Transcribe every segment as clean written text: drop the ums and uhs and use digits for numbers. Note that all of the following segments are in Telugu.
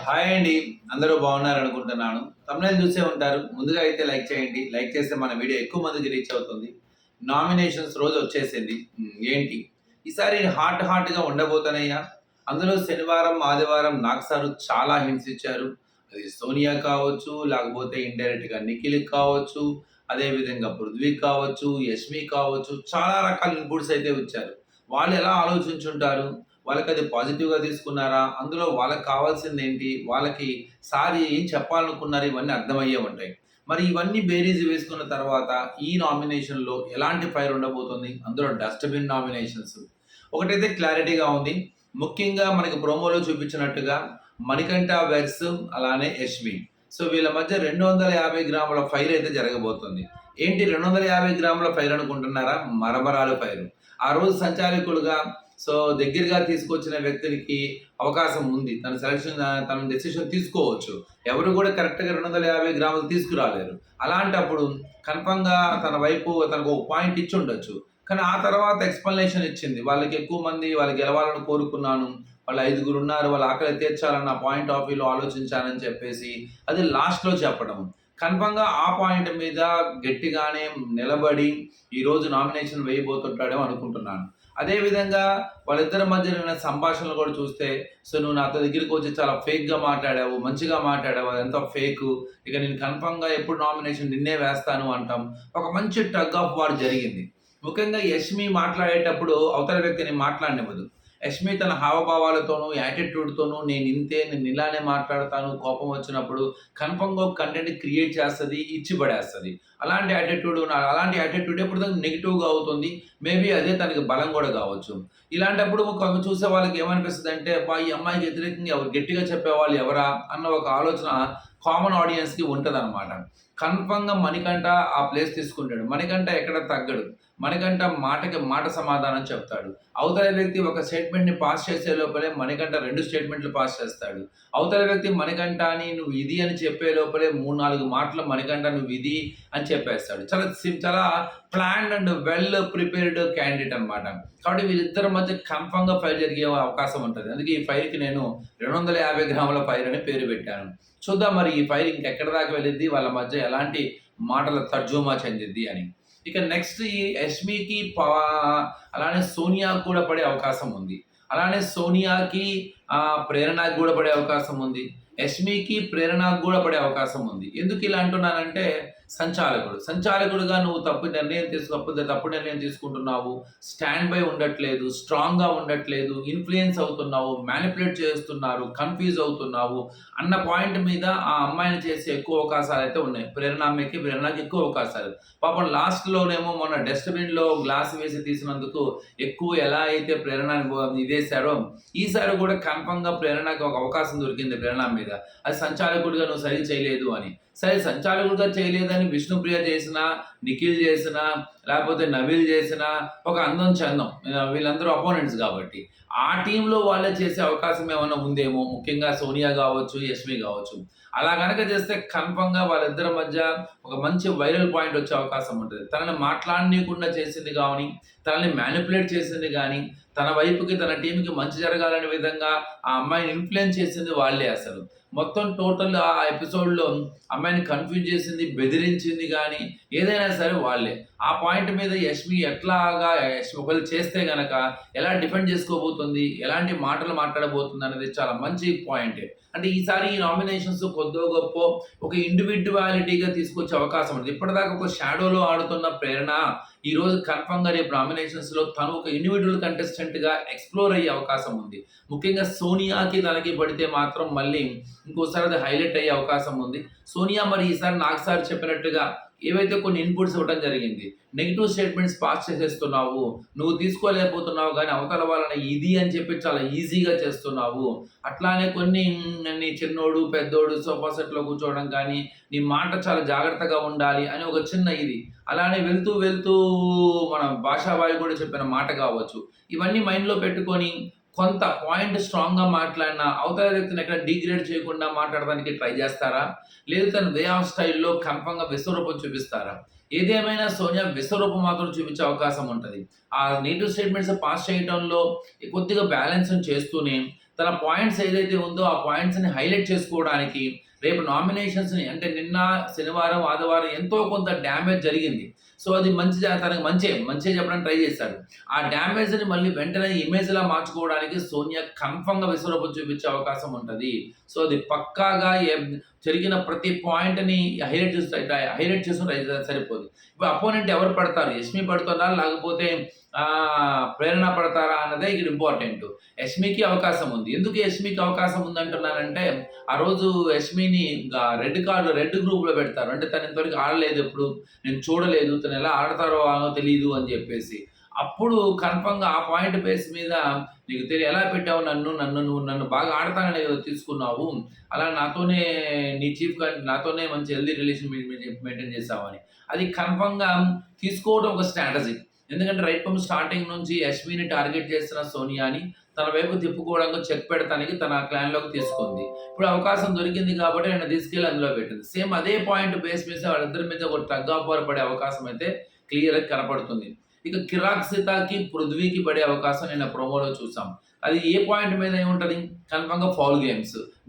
హాయ్ అండి. అందరూ బాగున్నారనుకుంటున్నాను. థంబ్‌నెయిల్ చూసే ఉంటారు. ముందుగా అయితే లైక్ చేయండి. లైక్ చేస్తే మన వీడియో ఎక్కువ మందికి రీచ్ అవుతుంది. నామినేషన్స్ రోజు వచ్చేసింది. ఏంటి? ఈసారి హాట్‌గా ఉండబోతున్నాయా? అందులో శనివారం, ఆదివారం నాగ్ సారు చాలా హింట్స్ ఇచ్చారు. అది సోనియా కావచ్చు, లేకపోతే ఇండైరెక్ట్‌గా నిఖిల్‌కి కావచ్చు, అదే విధంగా పృథ్వీకి కావచ్చు, యష్మి కావచ్చు, చాలా రకాల ఇన్పుట్స్ అయితే ఇచ్చారు. వాళ్ళు ఎలా ఆలోచించుంటారు? వాళ్ళకది పాజిటివ్‌గా తీసుకున్నారా? అందులో వాళ్ళకి కావాల్సిందేంటి? వాళ్ళకి సార్ ఏం చెప్పాలనుకున్నారు? ఇవన్నీ అర్థమయ్యే ఉంటాయి. మరి ఇవన్నీ బేరీజు వేసుకున్న తర్వాత ఈ నామినేషన్‌లో ఎలాంటి ఫైర్ ఉండబోతుంది? అందులో డస్ట్‌బిన్ నామినేషన్స్. ఒకటైతే క్లారిటీగా ఉంది. ముఖ్యంగా మనకి ప్రోమోలో చూపించినట్టుగా 'మణికంఠ' వెర్స్ అలానే 'యష్మి'. సో, వీళ్ళ మధ్య 250 గ్రాముల ఫైర్ అయితే జరగబోతుంది. ఏంటి 250 గ్రాముల ఫైర్ అనుకుంటున్నారా? మరమరాలు ఫైరు. ఆ రోజు సంచాలకులుగా దగ్గరగా తీసుకొచ్చిన వ్యక్తులకి అవకాశం ఉంది. తన డెసిషన్ తీసుకోవచ్చు. ఎవరు కూడా కరెక్ట్‌గా 250 గ్రాములు తీసుకురాలేరు. అలాంటప్పుడు కన్ఫర్మ్‌గా తన వైపు తనకు ఒక పాయింట్ ఇచ్చుండొచ్చు. కానీ ఆ తర్వాత ఎక్స్‌ప్లనేషన్ ఇచ్చింది. వాళ్ళకి ఎక్కువ మంది వాళ్ళు గెలవాలని కోరుకున్నాను. వాళ్ళు 5గురు ఉన్నారు. వాళ్ళ ఆకలి తీర్చాలన్న పాయింట్ ఆఫ్ వ్యూలో ఆలోచించానని చెప్పేసి అది లాస్ట్‌లో చెప్పడం. కన్ఫర్మ్‌గా ఆ పాయింట్ మీద గట్టిగానే నిలబడి ఈరోజు నామినేషన్ వేయబోతుంటాడేమో అనుకుంటున్నాను. అదే విధంగా వాళ్ళిద్దరి మధ్య జరిగిన సంభాషణలు కూడా చూస్తే, నువ్వు నాతో దగ్గరికి వచ్చి చాలా ఫేక్‌గా మాట్లాడావు, మంచిగా మాట్లాడావు, అదంతా ఫేకు. ఇక నేను కన్ఫర్మ్‌గా ఎప్పుడు నామినేషన్ నిన్నే వేస్తాను అంటాం. ఒక మంచి టగ్ ఆఫ్ వార్ జరిగింది. ముఖ్యంగా యష్మి మాట్లాడేటప్పుడు అవతల వ్యక్తిని మాట్లాడనివ్వదు. యష్మి తన హావభావాలతోనూ, యాటిట్యూడ్‌తోనూ నేనింతే, నేను ఇలానే మాట్లాడతాను, కోపం వచ్చినప్పుడు కన్ఫర్మ్‌గా ఒక కంటెంట్ క్రియేట్ చేస్తది, ఇచ్చి పడేస్తది. అలాంటి యాటిట్యూడ్ ఎప్పటిదాకా నెగెటివ్‌గా అవుతుంది. మేబీ అదే తనకి బలం కూడా కావచ్చు. ఇలాంటప్పుడు చూసే వాళ్ళకి ఏమనిపిస్తదంటే, అబ్బా! ఈ అమ్మాయికి వ్యతిరేకంగా గట్టిగా చెప్పేవాళ్ళు ఎవరా? అన్న ఒక ఆలోచన కామన్ ఆడియన్స్‌కి ఉంటదనమాట. కన్ఫర్మ్‌గా మణికంఠ ఆ ప్లేస్ తీసుకుంటాడు. మణికంఠ ఎక్కడ తగ్గడు. మణికంఠ మాటకి మాట సమాధానం చెప్తాడు. అవతల వ్యక్తి ఒక స్టేట్మెంట్‌ని పాస్ చేసే లోపలే మణికంఠ 2 స్టేట్మెంట్‌లు పాస్ చేస్తాడు. అవతల వ్యక్తి మణికంఠని నువ్వు ఇది అని చెప్పే లోపలే 3, 4 మాటలు మణికంఠ నువ్వు ఇది అని చెప్పేస్తాడు. చాలా planned and well prepared candidate అనమాట. కాబట్టి వీళ్ళిద్దరి మధ్య కన్ఫర్మ్‌గా ఫైర్ జరిగే అవకాశం ఉంటది. అందుకే ఈ ఫైర్‌కి నేను 250 గ్రాముల ఫైర్ అని పేరు పెట్టాను. చూద్దాం మరి ఈ ఫైర్ ఇంకెక్కడి దాకా వెళ్ళిద్ది, వాళ్ళ మధ్య ఎలాంటి మాటల తర్జుమా చెందిద్ది అని. ఇక నెక్స్ట్ ఈ యష్మికి అలానే సోనియాకి కూడా పడే అవకాశం ఉంది. అలానే సోనియాకి ప్రేరణకి కూడా పడే అవకాశం ఉంది. యష్మికి ప్రేరణకు కూడా పడే అవకాశం ఉంది. ఎందుకు ఇలా అంటున్నానంటే సంచాలకుడుగా నువ్వు తప్పు నిర్ణయం తీసుకుంటున్నావు. స్టాండ్ బై ఉండట్లేదు. స్ట్రాంగ్‌గా ఉండట్లేదు. ఇన్‌ఫ్లూయెన్స్ అవుతున్నావు. మ్యానిపులేట్ చేస్తున్నారు. కన్‌ఫ్యూజ్ అవుతున్నావు అన్న పాయింట్ మీద ఆ అమ్మాయిని చేసే ఎక్కువ అవకాశాలైతే ఉన్నాయి. ప్రేరణకి ఎక్కువ అవకాశాలు. పాపం లాస్ట్‌లోనేమో మొన్న డస్ట్‌బిన్‌లో గ్లాస్ వేసి తీసినందుకు ఎక్కువ ఎలా అయితే ప్రేరణని ఇదేశారో, ఈసారి కూడా కన్ఫర్మ్‌గా ప్రేరణకి ఒక అవకాశం దొరికింది ప్రేరణ మీద. అది సంచాలకుడిగా నువ్వు సరి చేయలేదు అని. సరే సంచాలకుడిగా చేయలేదని విష్ణుప్రియ చేసినా, నిఖిల్ చేసినా, లేకపోతే నబీల్ చేసినా ఒక అందం చందం. వీళ్ళందరూ అపోనెంట్స్ కాబట్టి. ఆ టీమ్‌లో వాళ్ళే చేసే అవకాశం ఏమన్నా ఉందేమో. ముఖ్యంగా సోనియా గావచ్చు, యష్మి గావచ్చు. అలా గనక చేస్తే కన్ఫర్మ్‌గా వాళ్ళిద్దరి మధ్య ఒక మంచి వైరల్ పాయింట్ వచ్చే అవకాశం ఉంటది. తనని మాట్లాడనీయకుండా చేసింది గాని, తనని మ్యానిపులేట్ చేసింది గాని, తన వైపుకి తన టీమ్‌కి మంచి జరగాలనే విధంగా ఆ అమ్మాయిని ఇన్‌ఫ్లూయెన్స్ చేసింది వాళ్ళే అసలు. మొత్తం టోటల్ ఆ ఎపిసోడ్‌లో అమ్మాయిని కన్‌ఫ్యూజ్ చేసింది, బెదిరించింది గాని, ఏదైనా సరే వాళ్ళే. ఆ పాయింట్ మీద యష్మి ఒకవేళ చేస్తే గనక ఎలా డిఫెండ్ చేసుకోబోతుంది, ఎలాంటి మాటలు మాట్లాడబోతుంది అనేది చాలా మంచి పాయింటే. అంటే ఈసారి ఈ నామినేషన్స్ కొద్దో గొప్పో ఒక ఇండివిడ్యువాలిటీగా తీసుకొచ్చే అవకాశం ఉంది. ఇప్పటిదాకా ఒక షాడోలో ఆడుతున్న ప్రేరణ ఈరోజు కన్ఫర్మ్‌గా రేపు నామినేషన్స్‌లో తను ఒక ఇండివిడ్యువల్ కంటెస్టెంట్‌గా ఎక్స్‌ప్లోర్ అయ్యే అవకాశం ఉంది. ముఖ్యంగా సోనియాకి తనకి పడితే మాత్రం మళ్ళీ ఇంకోసారి అది హైలైట్ అయ్యే అవకాశం ఉంది. సోనియా మరి ఈసారి నాగ్ సార్ చెప్పినట్టుగా ఏవైతే కొన్ని ఇన్పుట్స్ ఇవ్వడం జరిగింది. నెగెటివ్ స్టేట్మెంట్స్ పాస్ చేసేస్తున్నావు. నువ్వు తీసుకోలేకపోతున్నావు గానీ అవతల వాళ్ళని ఇది అని చెప్పి చాలా ఈజీగా చేస్తున్నావు. అట్లానే కొన్ని నీ చిన్నోడు, పెద్దోడు సోఫా సెట్‌లో కూర్చోవడం కానీ, నీ మాట చాలా జాగ్రత్తగా ఉండాలి అని ఒక చిన్న ఇది. అలానే వెళ్తూ మన భాషాబాయి కూడా చెప్పిన మాట కావచ్చు. ఇవన్నీ మైండ్‌లో పెట్టుకొని కొంత పాయింట్ స్ట్రాంగ్‌గా మాట్లాడినా అవతల వ్యక్తిని ఎక్కడ డీగ్రేడ్ చేయకుండా మాట్లాడడానికి ట్రై చేస్తారా? లేదు తన వే ఆఫ్ స్టైల్‌లో కన్ఫర్మ్‌గా విశ్వరూపం చూపిస్తారా? ఏదేమైనా సోనియా విశ్వరూపం మాత్రం చూపించే అవకాశం ఉంటది. ఆ నెగెటివ్ స్టేట్మెంట్స్ పాస్ చేయటంలో కొద్దిగా బ్యాలెన్స్‌ని చేస్తూనే తన పాయింట్స్ ఏదైతే ఉందో ఆ పాయింట్స్ని హైలైట్ చేసుకోవడానికి రేపు నామినేషన్స్ని అంటే నిన్న శనివారం ఆదివారం ఎంతో కొంత డ్యామేజ్ జరిగింది. సో అది తనకు మంచి చెప్పడానికి ట్రై చేశాడు. ఆ డ్యామేజ్ని మళ్ళీ వెంటనే ఇమేజ్లా మార్చుకోవడానికి సోనియా కన్ఫర్మ్గా విశ్వరూపం చూపించే అవకాశం ఉంటుంది. సో అది పక్కాగా జరిగిన ప్రతి పాయింట్ని హైలైట్ చేసుకుంటే సరిపోదు. ఇప్పుడు అపోనెంట్ ఎవరు పడతారు, యష్మి పడుతున్నారా లేకపోతే ప్రేరణ పడతారా అన్నదే ఇక్కడ ఇంపార్టెంట్. యష్మికి అవకాశం ఉంది. ఎందుకు యష్మికి అవకాశం ఉంది అంటున్నానంటే ఆ రోజు యష్మిని రెడ్ గ్రూప్లో పెడతారు. అంటే తను ఇంతవరకు ఆడలేదు, ఎప్పుడు నేను చూడలేదు, తను ఎలా ఆడతారో తెలియదు అని చెప్పేసి. అప్పుడు కన్ఫర్మ్గా ఆ పాయింట్ బేస్ మీద నీకు ఎలా పెట్టావు నన్ను బాగా ఆడతానని తీసుకున్నావు, అలా నాతోనే నీ చీఫ్గా నాతోనే మంచి హెల్దీ రిలేషన్ మెయింటైన్ చేసావని. అది కన్ఫర్మ్గా తీసుకోవడం ఒక స్ట్రాటజీ. ఎందుకంటే రైట్ ఫ్రమ్ స్టార్టింగ్ నుంచి యష్మిని టార్గెట్ చేస్తున్న సోనియాని తన వైపు తిప్పుకోవడానికి చెక్ పెడతానికి తన క్లాన్లోకి తీసుకుంది. ఇప్పుడు అవకాశం దొరికింది కాబట్టి ఆయన తీసుకెళ్ళి అందులో పెట్టింది. సేమ్ అదే పాయింట్ బేస్ మీద వాళ్ళిద్దరి మీద ఒక టగ్ ఆఫ్ వార్ పడే అవకాశం అయితే క్లియర్గా కనపడుతుంది. ఇక కిరాక్ సీతాకి పృథ్వీకి పడే అవకాశం నేను ప్రోమోలో చూసాం. అది ఏ పాయింట్ మీద ఏముంటుంది, కన్ఫర్మ్గా ఫౌల్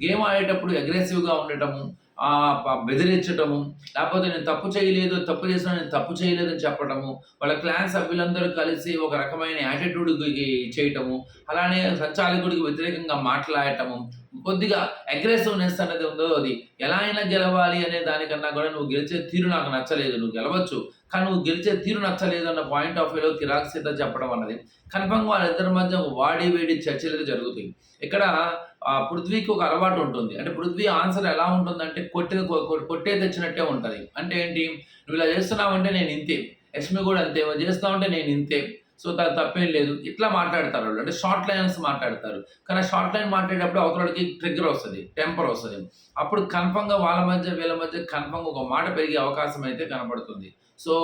గేమ్ ఆడేటప్పుడు అగ్రెసివ్గా ఉండటము, బెదిరించటము, లేకపోతే నేను తప్పు చేయలేదు అని చెప్పటము, వాళ్ళ క్లాన్ సభ్యులందరూ కలిసి ఒక రకమైన యాటిట్యూడ్కి చేయటము, అలానే సంచాలకుడికి వ్యతిరేకంగా మాట్లాడటము, కొద్దిగా అగ్రెసివ్నెస్ అనేది ఉందో అది ఎలా అయినా గెలవాలి అనే దానికన్నా కూడా నువ్వు గెలిచే తీరు నాకు నచ్చలేదు, నువ్వు గెలవచ్చు కానీ నువ్వు గెలిచే తీరు నచ్చలేదు అన్న పాయింట్ ఆఫ్ వ్యూలో కిరాక్ సీత చెప్పడం అన్నది కన్ఫర్మ్గా వాళ్ళిద్దరి మధ్య వాడి వేడి చర్చలు అయితే జరుగుతాయి. ఇక్కడ పృథ్వీకి ఒక అలవాటు ఉంటుంది. అంటే పృథ్వీ ఆన్సర్ ఎలా ఉంటుందంటే కొట్టే తెచ్చినట్టే ఉంటుంది. అంటే ఏంటి, నువ్వు ఇలా చేస్తున్నావంటే నేను ఇంతే, యష్మి కూడా అంతే, చేస్తావంటే నేను ఇంతే, సో తప్పేం లేదు, ఇట్లా మాట్లాడతారు వాళ్ళు. అంటే షార్ట్ లైన్స్ మాట్లాడతారు. కానీ షార్ట్ లైన్ మాట్లాడేటప్పుడు అవతలకి ట్రిగ్గర్ వస్తుంది, టెంపర్ వస్తుంది. అప్పుడు కన్ఫర్మ్గా వీళ్ళ మధ్య కన్ఫర్మ్గా ఒక మాట పెరిగే అవకాశం అయితే కనపడుతుంది. సో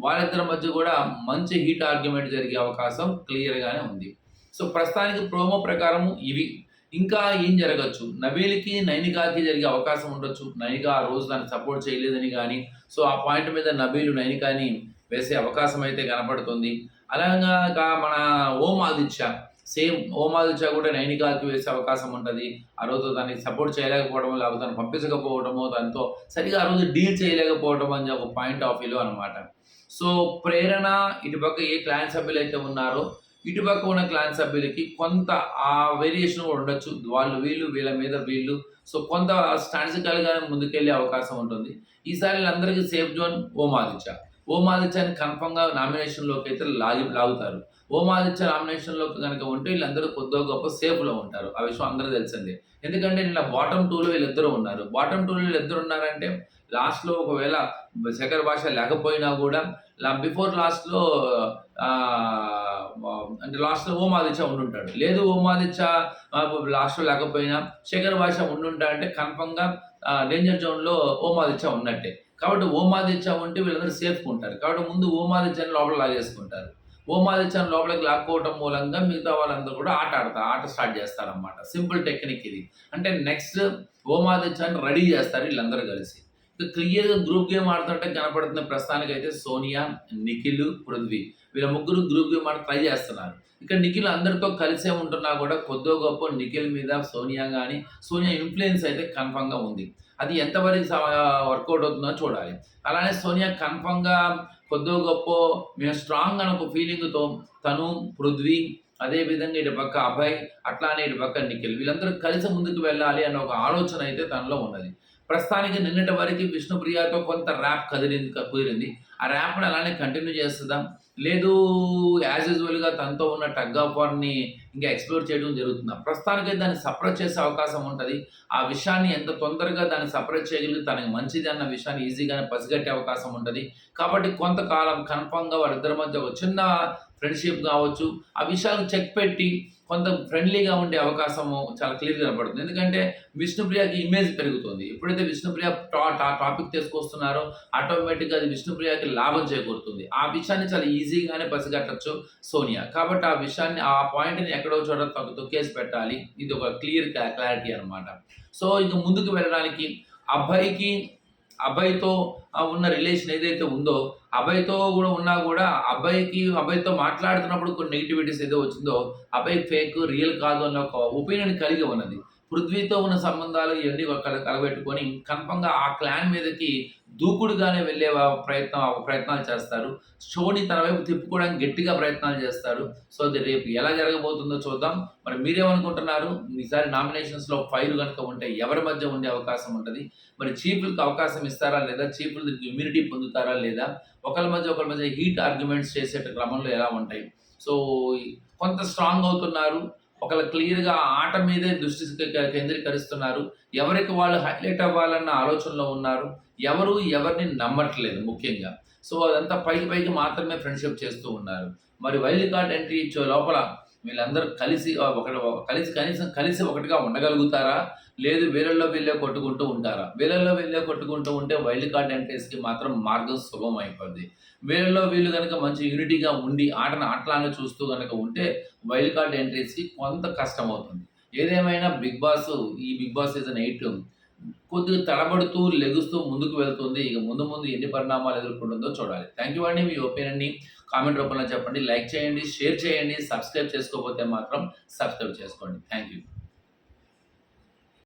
వాళ్ళిద్దరి మధ్య కూడా మంచి హీట్ ఆర్గ్యుమెంట్ జరిగే అవకాశం క్లియర్గానే ఉంది. సో ప్రస్తుతానికి ప్రోమో ప్రకారం ఇవి. ఇంకా ఏం జరగచ్చు, నబీల్కి నైనికాకి జరిగే అవకాశం ఉండొచ్చు. నైనిక ఆ రోజు దాన్ని సపోర్ట్ చేయలేదని కానీ, సో ఆ పాయింట్ మీద నబీలు నైనికాని వేసే అవకాశం అయితే కనపడుతుంది. అలాగా మన ఓం ఆదిత్య కూడా నైనికాకి వేసే అవకాశం ఉంటుంది. ఆ రోజు దానికి సపోర్ట్ చేయలేకపోవడమో, లేకపోతే తను పంపించకపోవడమో, దాంతో సరిగా ఆ రోజు డీల్ చేయలేకపోవడం అని ఒక పాయింట్ ఆఫ్ వ్యూలో అనమాట. సో ప్రేరణ ఇటుపక్క ఏ క్లాన్ సభ్యులు అయితే ఉన్నారో ఇటుపక్క ఉన్న క్లాన్ సభ్యులకి కొంత ఆ వేరియేషన్ కూడా ఉండొచ్చు. వీళ్ళ మీద వీళ్ళు, సో కొంత స్ట్రాటజికల్గానే ముందుకెళ్ళే అవకాశం ఉంటుంది. ఈసారి వీళ్ళందరికీ సేఫ్ జోన్ ఓం ఆదిత్యాన్ని కన్ఫర్మ్గా నామినేషన్లోకి అయితే లాగుతారు. ఓం ఆదిత్య నామినేషన్లోకి కనుక ఉంటే వీళ్ళందరూ కొద్దిగా గొప్ప సేఫ్లో ఉంటారు. ఆ విషయం అందరూ తెలిసిందే. ఎందుకంటే నిన్న బాటమ్ 2లో వీళ్ళిద్దరూ ఉన్నారు. బాటమ్ 2లో వీళ్ళిద్దరు ఉన్నారంటే లాస్ట్లో ఒకవేళ శేఖర్ భాష లేకపోయినా కూడా బిఫోర్ లాస్ట్లో అంటే లాస్ట్లో ఓం ఆదిత్య ఉండుంటాడు. లేదు ఓం ఆదిత్య లాస్ట్లో లేకపోయినా శేఖర్ భాష ఉండుంటా అంటే కన్ఫర్మ్గా డేంజర్ జోన్లో ఓం ఆదిత్య ఉన్నట్టే. కాబట్టి ఓం ఆదిత్య ఉంటే వీళ్ళందరూ సేఫ్గా ఉంటారు. కాబట్టి ముందు ఓం ఆదిత్యని లోపల లాగేసుకుంటారు. ఓం ఆదిత్యని లోపలికి లాక్కోవటం మూలంగా మిగతా వాళ్ళందరూ కూడా ఆట స్టార్ట్ చేస్తారన్నమాట. సింపుల్ టెక్నిక్ ఇది. అంటే నెక్స్ట్ ఓం ఆదిత్యాన్ని రెడీ చేస్తారు వీళ్ళందరూ కలిసి. క్లియర్గా గ్రూప్ గేమ్ ఆడుతుంటే కనపడుతున్న ప్రస్తుతానికి అయితే సోనియా, నిఖిల్, పృథ్వీ వీళ్ళ ముగ్గురు గ్రూప్ గేమ్ ఆడి ట్రై చేస్తున్నారు. ఇక్కడ నిఖిల్ అందరితో కలిసే ఉంటున్నా కూడా కొద్దో గొప్ప నిఖిల్ మీద సోనియా ఇన్ఫ్లుయెన్స్ అయితే కన్ఫర్మ్గా ఉంది. అది ఎంతవరకు వర్కౌట్ అవుతుందో చూడాలి. అలానే సోనియా కన్ఫర్మ్గా కొద్దో గొప్ప మేము స్ట్రాంగ్ అని ఒక ఫీలింగ్తో తను, పృథ్వీ, అదేవిధంగా ఇటు పక్క అభయ్, అట్లానే ఇటు పక్క నిఖిల్ వీళ్ళందరూ కలిసి ముందుకు వెళ్ళాలి అన్న ఒక ఆలోచన అయితే తనలో ఉన్నది. ప్రస్తుతానికి నిన్నటి వరకు విష్ణుప్రియతో కొంత ర్యాప్ కుదిరింది. ఆ ర్యాప్ని అలానే కంటిన్యూ చేస్తుందాం, లేదు యాజ్ యూజువల్గా తనతో ఉన్న టగ్ ఆఫ్ వార్ని ఇంకా ఎక్స్ప్లోర్ చేయడం జరుగుతుందా. ప్రస్తుతానికి దాన్ని సపరేట్ చేసే అవకాశం ఉంటుంది. ఆ విషయాన్ని ఎంత తొందరగా దాన్ని సపరేట్ చేయగలిగి తనకి మంచిది అన్న విషయాన్ని ఈజీగానే పసిగట్టే అవకాశం ఉంటుంది. కాబట్టి కొంతకాలం కన్ఫర్మ్గా వాళ్ళిద్దరి మధ్య ఒక చిన్న ఫ్రెండ్షిప్ కావచ్చు, ఆ విషయాలు చెక్ పెట్టి కొంత ఫ్రెండ్లీగా ఉండే అవకాశము చాలా క్లియర్గా కనపడుతుంది. ఎందుకంటే విష్ణుప్రియకి ఇమేజ్ పెరుగుతుంది. ఎప్పుడైతే విష్ణుప్రియ టాపిక్ తీసుకొస్తున్నారో ఆటోమేటిక్గా అది విష్ణుప్రియకి లాభం చేకూరుతుంది. ఆ విషయాన్ని చాలా ఈజీగానే పసిగట్టచ్చు సోనియా. కాబట్టి ఆ విషయాన్ని ఆ పాయింట్ని ఎక్కడో చోట తొక్కేసి పెట్టాలి. ఇది ఒక క్లియర్ క్లారిటీ అనమాట. సో ఇంక ముందుకు వెళ్ళడానికి అభయ్కి అబ్బాయితో ఉన్న రిలేషన్ ఏదైతే ఉందో, అబ్బాయితో గూడా ఉన్నా గూడా అబ్బాయితో మాట్లాడుతున్నప్పుడు కొన్ని నెగటివిటీస్ ఏదో వచ్చిందో, అబ్బాయి ఫేక్, రియల్ కాదు అన్న ఒక ఒపీనియన్ కలిగి ఉన్నది. పృథ్వీతో ఉన్న సంబంధాలు ఇయన్నీ కలబెట్టుకొని కన్ఫర్మ్‌గా ఆ క్లాన్ మీదకి దూకుడుగానే వెళ్ళే ప్రయత్నాలు చేస్తారు. షోని తన వైపు తిప్పుకోవడానికి గట్టిగా ప్రయత్నాలు చేస్తారు. సో, అది రేపు ఎలా జరగబోతుందో చూద్దాం. మరి మీరేమనుకుంటున్నారు? ఈసారి నామినేషన్స్‌లో ఫైర్ గనుక ఉంటే ఎవరి మధ్య ఉండే అవకాశం ఉంటది? మరి చీఫ్‌లకి అవకాశం ఇస్తారా లేదా? చీఫ్‌లు దీనికి ఇమ్యూనిటీ పొందుతారా లేదా? ఒకళ్ళ మధ్య హీట్ ఆర్గ్యుమెంట్స్ చేసే క్రమంలో ఎలా ఉంటాయి? సో, కొంత స్ట్రాంగ్ అవుతున్నారు. ఒకళ్ళు క్లియర్‌గా ఆట మీదే దృష్టి కేంద్రీకరిస్తున్నారు. ఎవరికి వాళ్ళు హైలైట్ అవ్వాలన్న ఆలోచనలో ఉన్నారు. ఎవరిని నమ్మట్లేదు ముఖ్యంగా. సో, అదంతా పైకి మాత్రమే ఫ్రెండ్‌షిప్ చేస్తూ ఉన్నారు. మరి వైల్డ్ కార్డ్ ఎంట్రీ ఇచ్చే లోపల వీళ్ళందరూ కలిసి కనీసం కలిసి ఒకటిగా ఉండగలుగుతారా? లేదు వీళ్ళల్లో వీళ్ళే కొట్టుకుంటూ ఉంటారా? వీళ్ళల్లో వీళ్ళే కొట్టుకుంటూ ఉంటే వైల్డ్ కార్డ్ ఎంట్రీస్‌కి మాత్రం మార్గం సుగమం అయిపోద్ది. వీళ్ళలో వీళ్ళు గనక మంచి యూనిటీగా ఉండి ఆటను ఆటలానే చూస్తూ గనక ఉంటే వైల్డ్ కార్డ్ ఎంట్రీస్‌కి కొంత కష్టమవుతుంది. ఏదేమైనా ఈ బిగ్ బాస్ సీజన్ 8 కొద్దిగా తడబడుతూ, లెగుస్తూ ముందుకు వెళ్తుంది. ఇక ముందు ఎన్ని పరిణామాలు ఎదుర్కొంటుందో చూడాలి. థాంక్ యూ అండి. మీ ఒపీనియన్‌ని కామెంట్ రూపంలో చెప్పండి. లైక్ చేయండి, షేర్ చేయండి. సబ్స్క్రైబ్ చేసుకోకపోతే మాత్రం సబ్స్క్రైబ్ చేసుకోండి. Thank you.